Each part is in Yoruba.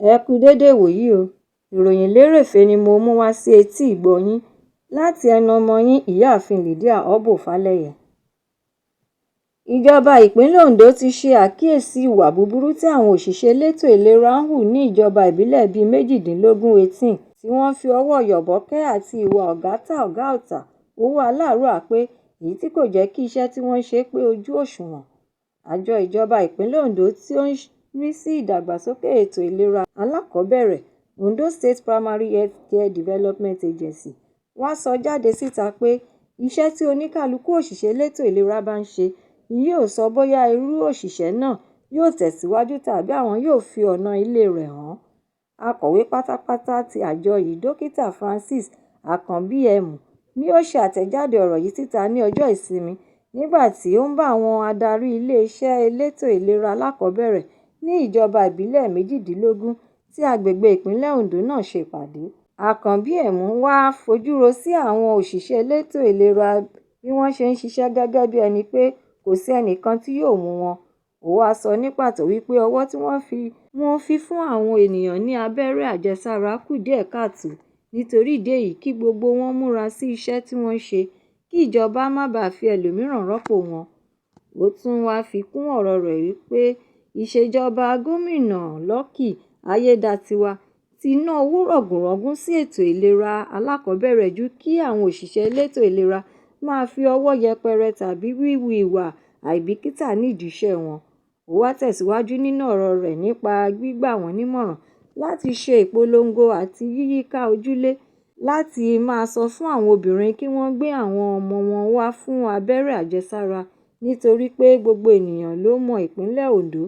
Ẹ kú dédé wòyí o. Ìròyìn lérèfé ni mo mú wá sí etí ìgbọ́ yín láti ẹnu ọmọ yín ìyáàfin Lydia Ọbọ́fálẹ́yẹ. Ìjọba ìpínlẹ̀ Ondo ti ṣe àkíyèsí ìwà búburú tí àwọn òṣìṣẹ́ elétò ìlera ń hù ní ìjọba ìbílẹ̀ bíi 18 tí wọ́n fi ọwọ́ yọ̀bọ̀kẹ́ àti ìwà ọ̀gá-ọ̀tá owó aláàárù àpé èyí tí kò jẹ́ kí iṣẹ́ tí wọ́n ṣe pé ojú òṣùwọ̀n. Àjọ ìjọba ìpínlẹ̀ Ondo tí ó ń rí sí ìdàgbàsókè ètò ìlera alákọ̀ọ́bẹ̀rẹ̀ Ondo State Primary Health Care Development Agency wá sọ jáde síta pé iṣẹ́ tí oníkálukú òṣìṣẹ́ elétò ìlera bá ń ṣe ni yóò sọ bóyá irú òṣìṣẹ́ náà yóò tẹ̀síwájú tàbí àwọn yóò fi ọ̀nà ilé rẹ̀ hàn. Akọ̀wé pátápátá ti àjọ yìí Dókítà Francis Akànbíẹ̀mú ni ó ṣe àtẹ̀jáde ọ̀rọ̀ yìí síta ní ọjọ́ Ìsinmi nígbà tí ó ń bá àwọn adarí iléeṣẹ́ elétò ìlera alákọ̀ọ́bẹ̀rẹ̀ ní ìjọba ìbílẹ̀ 18 tí agbègbè ìpínlẹ̀ Ondo náà ṣe ìpàdé. Akànbíẹ̀mú wá fojúro sí àwọn òṣìṣẹ́ elétò ìlera bí wọ́n ṣe ń ṣiṣẹ́ gẹ́gẹ́ bí ẹni pé kò sí ẹnìkan tí yóò mú wọn. Ó wá sọ ní pàtó wípé ọwọ́ tí wọ́n fi fún àwọn ènìyàn ní abẹ́rẹ́ àjẹsára kù díẹ̀ káàtó. Nítorí ìdí èyí kí gbogbo wọn múra sí iṣẹ́ tí wọ́n ń ṣe kí ìjọba má bàa fi ẹlòmíràn rọ́pò wọn. Ó tún wá fi kún ọ̀rọ̀ rẹ̀ wípé ìṣèjọba gómìnà Lucky Ayédatiwa ti ná owó rọ̀gùnrọ̀gùn sí ètò ìlera alákọ̀ọ́bẹ̀rẹ̀ ju kí àwọn òṣìṣẹ́ elétò ìlera máa fi ọwọ́ yẹpẹrẹ tàbí wíwu ìwà àìbìkítà nídìí iṣẹ́ wọn. Ó wá tẹ̀síwájú nínú ọ̀rọ̀ rẹ̀ nípa gbígbà wọ́n nímọ̀ràn láti ṣe ìpolongo àti yíyíká ojúlé láti máa sọ fún àwọn obìnrin kí wọ́n gbé àwọn ọmọ wọn wá fún abẹ́rẹ́ àjẹsára nítorí pé gbogbo ènìyàn ló mọ ìpínlẹ̀ Ondo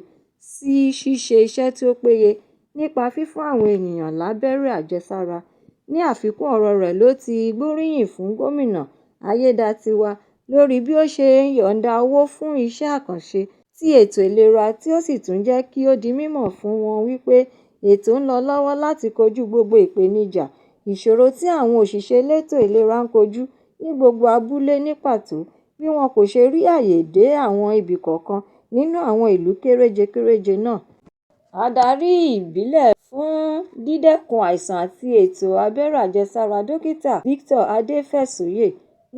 sí ṣíṣe iṣẹ́ tí ó péye nípa fífún àwọn ènìyàn lábẹ́rẹ́ àjẹsára. Ní àfikún ọ̀rọ̀ rẹ̀ ló ti gbóríyìn fún gómìnà Ayédatiwa lórí bí ó ṣe ń yọ̀ǹda owó fún iṣẹ́ àkànṣe ti ètò ìlera tí ó sì tún jẹ́ kí ó di mímọ̀ fún wọn wípé ètò ń lọ lọ́wọ́ láti kojú gbogbo ìpèníjà ìṣòro tí àwọn òṣìṣẹ́ elétò ìlera ń kojú ní gbogbo abúlé ní pàtó bí wọn kò ṣe rí àyè dé àwọn ibì kọ̀ọ̀kan nínú àwọn ìlú kéréje náà. Adarí ìbílẹ̀ fún dídẹ́kun àìsàn àti ètò abẹ́rẹ́ àjẹsára Dókítà Victor Adéfẹ̀sóyè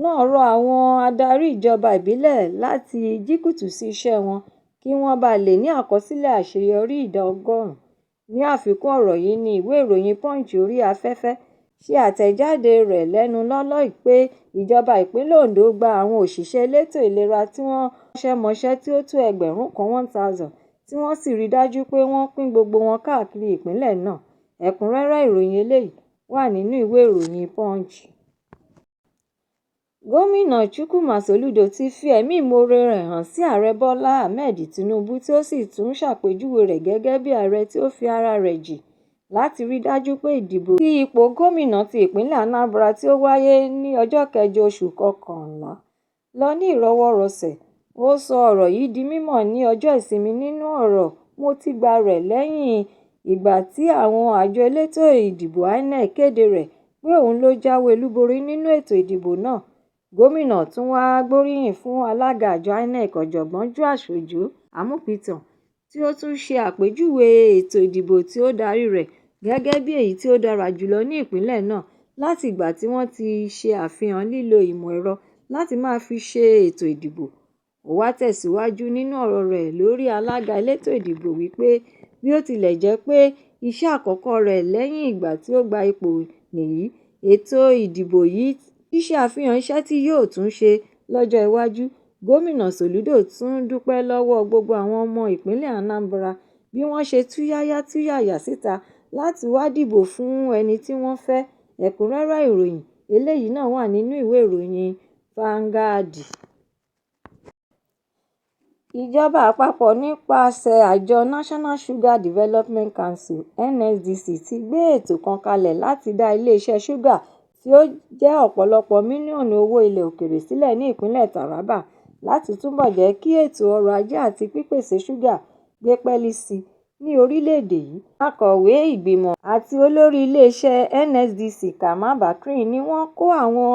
náà rọ àwọn adarí ìjọba ìbílẹ̀ láti jíkùtù sí iṣẹ́ wọn kí wọ́n bá lè ní àkọsílẹ̀ àṣeyọrí ìdá 100. Ní àfikún ọ̀rọ̀ yìí ni ìwé ìròyìn Punch orí afẹ́fẹ́ ṣe àtẹ̀jáde rẹ̀ lẹ́nu lọ́lọ́ pé ìjọba ìpínlẹ̀ Ondo gba àwọn òṣìṣẹ́ elétò ìlera tí wọ́n mọṣẹ́ tí ó tó 1000 tí wọ́n sì rí dájú pé wọ́n pín gbogbo wọn káàkiri ìpínlẹ̀ náà. Ẹ̀kúnrẹ́rẹ́ ìròyìn eléyìí wà nínú ìwé ìròyìn Punch. Gómìnà Chukwuma Soludo ti fi ẹ̀mí ìmoore rẹ̀ hàn sí Ààrẹ Bọ́lá Ahmed Tinubu tí ó sì tún ṣàpèjúwe rẹ̀ gẹ́gẹ́ bí ààrẹ tí ó fi ara rẹ̀ jì láti rí dájú pé ìdìbò sí ipò gómìnà ti ìpínlẹ̀ Anambra tí ó wáyé ní ọjọ́ 8 oṣù kọkànlá lọ ní ìrọwọ́rọsẹ̀. Ó sọ ọ̀rọ̀ yìí di mímọ̀ ní ọjọ́ Ìsinmi nínú ọ̀rọ̀ mótígbà rẹ̀ lẹ́yìn ìgbà tí àwọn àjọ elétò ìdìbò INEC kéde rẹ̀ pé òun ló jáwé olúborí nínú ètò ìdìbò náà. Gómìnà tún wá gbóríyìn fún alága àjọ INEC ọ̀jọ̀gbọ́n Joash Òjó Amúpìtàn tí ó tún ṣe àpèjúwe ètò ìdìbò tí ó darí rẹ̀ gẹ́gẹ́ bí èyí tí ó dára jùlọ ní ìpínlẹ̀ náà láti ìgbà tí wọ́n ti ṣe àfihàn lílo ìmọ̀ ẹ̀rọ láti máa fi ṣe ètò ìdìbò. Ó wá tẹ̀síwájú nínú ọ̀rọ̀ rẹ̀ lórí alága elétò ìdìbò wípé bí ó tilẹ̀ jẹ́ pé iṣẹ́ àkọ́kọ́ rẹ̀ lẹ́yìn ìgbà tí ó gba ipò nìyí, ètò ìdìbò yìí ṣíṣe àfihàn iṣẹ́ tí yóò tún ṣe lọ́jọ́ iwájú. Gómìnà Soludo tún dúpẹ́ lọ́wọ́ gbogbo àwọn ọmọ ìpínlẹ̀ Anambra bí wọ́n ṣe túyáyá síta láti wá dìbò fún ẹni tí wọ́n fẹ́. Ẹ̀kúnrẹ́rẹ́ ìròyìn eléyìí náà wà nínú ìwé ìròyìn Vanguard. Ìjọba àpapọ̀ nípasẹ̀ àjọ National Sugar Development Council (NSDC) ti gbé ètò kan kalẹ̀ láti dá iléeṣẹ́ ṣúgà tí ó jẹ́ ọ̀pọ̀lọpọ̀ mílíọ̀nù owó ilẹ̀ òkèèrè sílẹ̀ ní ìpínlẹ̀ Taraba láti túbọ̀ jẹ́ kí ètò ọrọ̀ ajé àti pípèsè ṣúgà gbé pẹ́ẹ́lí sí i ní orílẹ̀-èdè yìí. Akọ̀wé ìgbìmọ̀ àti olórí iléeṣẹ́ NSDC Kama Bakri ni wọ́n kó àwọn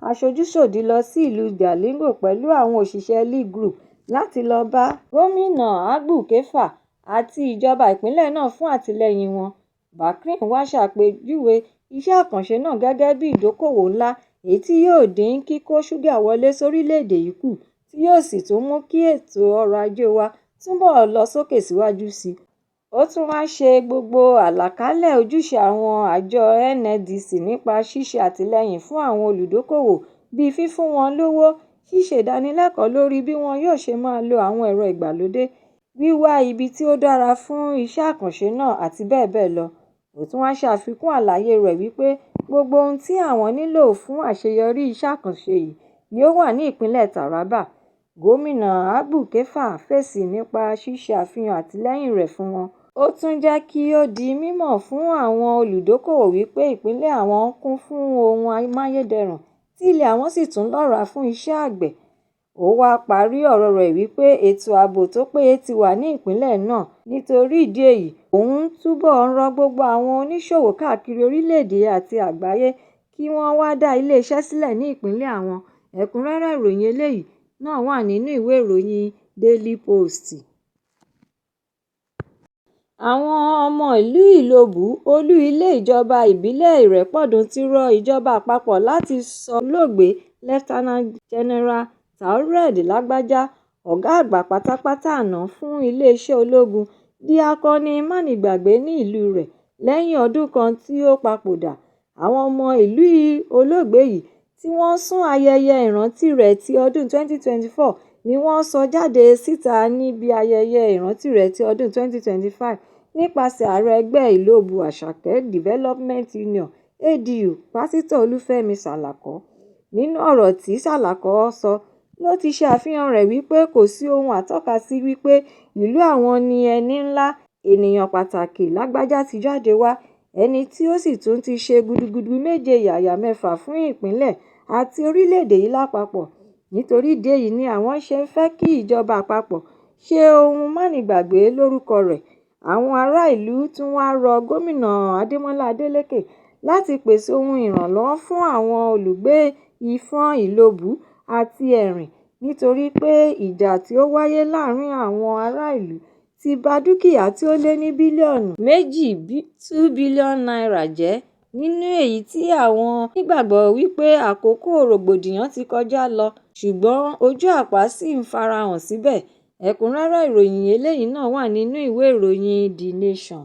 aṣojú-ṣòdì lọ sí ìlú Jalingo pẹ̀lú àwọn òṣìṣẹ́ League Group láti lọ bá gómìnà Abba Kyari àti ìjọba ìpínlẹ̀ náà fún àtìlẹ́yìn wọn Bahrain wá ṣàpèjúwe iṣẹ́ àkànṣe náà gẹ́gẹ́ bí ìdókòwò ńlá èyí tí yóò dín kíkó ṣúgà wọlé sórílẹ̀-èdè yìí kù tí yóò sì tún mú kí ètò ọrọ̀ ajé wa túbọ̀ lọ sókè síwájú sí i. Ó tún wá ṣe gbogbo àlàkalẹ̀ ojúṣe àwọn àjọ NLDC nípa ṣíṣe àtìlẹ́yìn fún àwọn olùdókòwò bíi fífún wọn lówó, ṣíṣe ìdánilẹ́kọ̀ọ́ lórí bí wọn yóò ṣe máa lo àwọn ẹ̀rọ ìgbàlódé, wíwá ibi tí ó dára fún iṣẹ́ àkànṣe náà àti bẹ́ẹ̀ bẹ́ẹ̀ lọ. Ó tún wá ṣe àfikún àlàyé rẹ̀ wípé gbogbo ohun tí àwọn nílò fún àṣeyọrí iṣẹ́ àkànṣe yìí ni ó wà ní ìpínlẹ̀ Taraba. Gómìnà Abba Kabir fèsì nípa ṣíṣe àfihàn àtìlẹ́yìn rẹ̀ fún wọn. Ó tún jẹ́ kí ó di mímọ̀ fún àwọn olùdókòwò wípé ìpínlẹ̀ àwọn kún fún ohun amáyédẹrùn tí ilẹ̀ àwọn sì tún lọ́ràá fún iṣẹ́ àgbẹ̀. Ó wá parí ọ̀rọ̀ rẹ̀ wípé ètò ààbò tó péye ti wà ní ìpínlẹ̀ náà. Nítorí ìdí èyí, òun túbọ̀ ń rọ gbogbo àwọn oníṣòwò káàkiri orílẹ̀-èdè àti àgbáyé kí wọ́n wá dá ilé-iṣẹ́ sílẹ̀ ní ìpínlẹ̀ àwọn. Ẹ̀kúnrẹ́rẹ́ ìròyìn eléyìí náà wà nínú ìwé ìròyìn Daily Post. Àwọn ọmọ ìlú Ìlobù, olú ilé ìjọba ìbílẹ̀ Ìrépọ̀dùn ti rọ ìjọba àpapọ̀ láti sọ olóògbé Lieutenant General Taoreed Lagbaja, ọ̀gá àgbà pátápátá àná fún iléeṣẹ́ ológun, di akọni mánigbàgbé ní ìlú rẹ̀ lẹ́yìn ọdún kan tí ó papòdà. Àwọn ọmọ ìlú olóògbé yìí tí wọ́n sún ayẹyẹ ìrántí rẹ̀ ti ọdún 2024 ni wọ́n sọ jáde síta níbi ayẹyẹ ìrántí rẹ̀ ti ọdún 2025 nípasẹ̀ ààrẹ ẹgbẹ́ Ìlobù Àṣàkẹ́ Development Union (ADU) Pásítọ̀ Olúfẹ́mi Sàlàkọ́. Nínú ọ̀rọ̀ tí Sàlàkọ́ sọ ló ti ṣe àfihàn rẹ̀ wípé kò sí ohun àtọ́kasí wípé ìlú àwọn ni ẹni ńlá, ènìyàn pàtàkì Lágbájá ti jáde wá, ẹni tí ó sì tún ti ṣe gudugudu méje yàyà mẹ́fà fún ìpínlẹ̀ àti orílẹ̀-èdè yìí lápapọ̀. Nítorí ìdí èyí ni àwọn ṣe ń fẹ́ kí ìjọba àpapọ̀ ṣe ohun mánigbàgbé lórúkọ rẹ̀. Àwọn ará ìlú tún wá rọ gómìnà Adémọ́lá Adélékè láti pèsè ohun ìrànlọ́wọ́ fún àwọn olùgbé Ìfọ̀n, Ìlobù àti Ẹ̀rìn nítorí pé ìjà tí ó wáyé láàárín àwọn ará ìlú ti ba dúkìá tí ó lé ní bílíọ̀nù 2 bílíọ̀nù náírà jẹ́, nínú èyí tí àwọn nígbàgbọ́ wípé àkókò rògbòdìyàn ti kọjá lọ, ṣùgbọ́n ojú àpá ṣì ń farahàn síbẹ̀. Ẹ̀kúnrẹ́rẹ́ ìròyìn eléyìí náà wà nínú ìwé ìròyìn The Nation.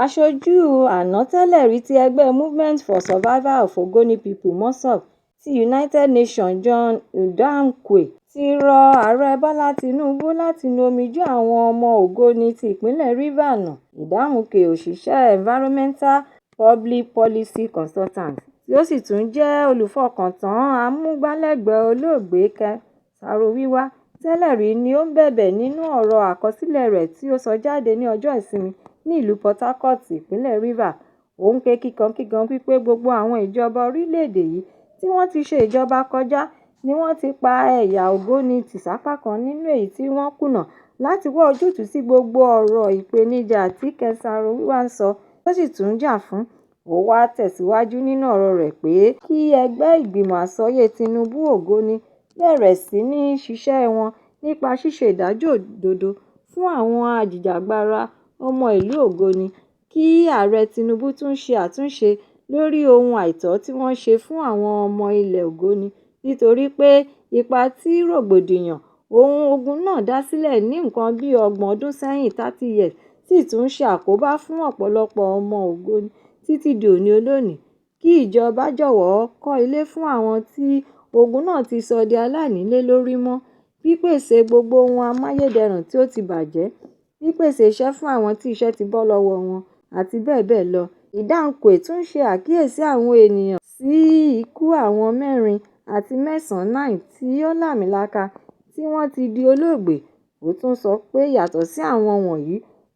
Aṣojú àná tẹ́lẹ̀rí ti ẹgbẹ́ Movement for Survival of Ogoni People (MOSOP) ti United Nations John Udankwe ti rọ Ààrẹ Bọ́lá Tinubu láti nu omijé àwọn ọmọ Ògoni ti ìpínlẹ̀ Rivers nù. Udankwe, òṣìṣẹ́ Environmental Public Policy Consultant tí ó sì tún jẹ́ olùfọkàntán amúgbálẹ́gbẹ̀ẹ́ olóògbé Kẹ́sàrò Wíwá tẹ́lẹ̀rí ni ó ń bẹ̀bẹ̀ nínú ọ̀rọ̀ àkọsílẹ̀ rẹ̀ tí ó sọ jáde ní ọjọ́ Ìsinmi ní ìlú Port Harcourt, ìpínlẹ̀ Rivers. Ó ń ké kíkankíkan wípé gbogbo àwọn ìjọba orílẹ̀-èdè yìí tí wọ́n ti ṣe ìjọba kọjá ni wọ́n ti pa ẹ̀yà Ògbóni tì sápá kan nínú èyí tí wọ́n kùnà láti wá ojútùú sí gbogbo ọ̀rọ̀ ìpèníjà tí Kẹ́sàrò Wíwá ń sọ tó sì tún jà fún. Ó wá tẹ̀síwájú nínú ọ̀rọ̀ rẹ̀ pé kí ẹgbẹ́ ìgbìmọ̀ àsọyé Tinubu Ògoni bẹ̀rẹ̀ sí ní ṣiṣẹ́ wọn nípa ṣíṣe ìdájọ́ òdodo fún àwọn ajìjàgbara ọmọ ìlú Ògoni, kí Ààrẹ Tinubu tún ṣe àtúnṣe lórí ohun àìtọ́ tí wọ́n ṣe fún àwọn ọmọ ilẹ̀ Ògoni nítorí pé ipa tí rògbòdìyàn ohun ogun náà dá sílẹ̀ ní nǹkan bí 30 ọdún sẹ́yìn (30 years) sì tún ṣe àkóbá fún ọ̀pọ̀lọpọ̀ ọmọ Ògoni títí di òní olónìí. Kí ìjọba jọ̀wọ́ kọ́ ilé fún àwọn tí ogun náà ti sọ di aláìnílé lórí mọ́, pípèsè gbogbo ohun amáyédẹrùn tí ó ti bàjẹ́, pípèsè iṣẹ́ fún àwọn tí iṣẹ́ ti bọ́ lọ́wọ́ wọn àti bẹ́ẹ̀ bẹ́ẹ̀ lọ. Udankwe tún ṣe àkíyèsí àwọn ènìyàn sí ikú àwọn 4 àti 9 tí ó làmìlaka tí wọ́n ti di olóògbé. Ó tún sọ pé yàtọ̀ sí àwọn wọ̀nyí,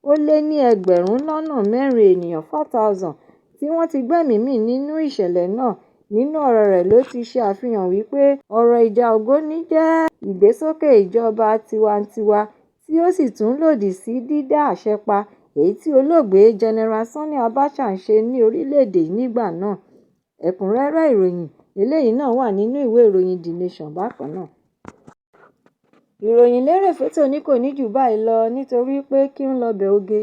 ó lé ní ẹgbẹ̀rún lọ́nà 4 ènìyàn 4,000 tí wọ́n ti gbẹ́mìí mì nínú ìṣẹ̀lẹ̀ náà. Nínú ọ̀rọ̀ rẹ̀ ló ti ṣe àfihàn wípé ọ̀rọ̀ ìjà Ògoni jẹ́ ìgbésókè ìjọba tiwantiwa tí ó sì tún lòdì sí dídá àṣẹ pa èyí tí olóògbé General Sani Abacha ń ṣe ní orílẹ̀-èdè nígbà náà. Ẹ̀kúnrẹ́rẹ́ ìròyìn eléyìí náà wà nínú ìwé ìròyìn The Nation bákan náà. Ìròyìn lérèfé tòní kò ní jù báyìí lọ nítorí pé kí ń lọ bẹ̀ oge.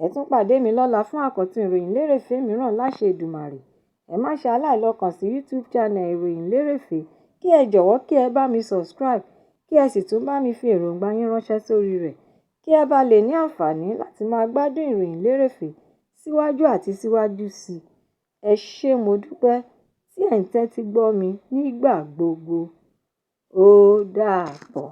Ẹ tún pàdé mi lọ́la fún àkọ́tún ìròyìn lérèfé mìíràn láṣẹ Èdùmàrè. Ẹ má ṣe aláìlọ́ kàn sí YouTube channel Ìròyìn Lérèfé kí ẹ jọ̀wọ́ kí ẹ bá mi subscribe kí ẹ sì tún bá mi fi èròǹgbà yín ránṣẹ́ sórí rẹ̀ kí ẹ bá lè ní àǹfààní láti máa gbádùn ìròyìn lérèfé síwájú àti síwájú sí i. Ẹ ṣé mo dúpẹ́ tí ẹ̀ ń tẹ́tí gbọ́ mi nígbà gbogbo. Ó dàbọ̀.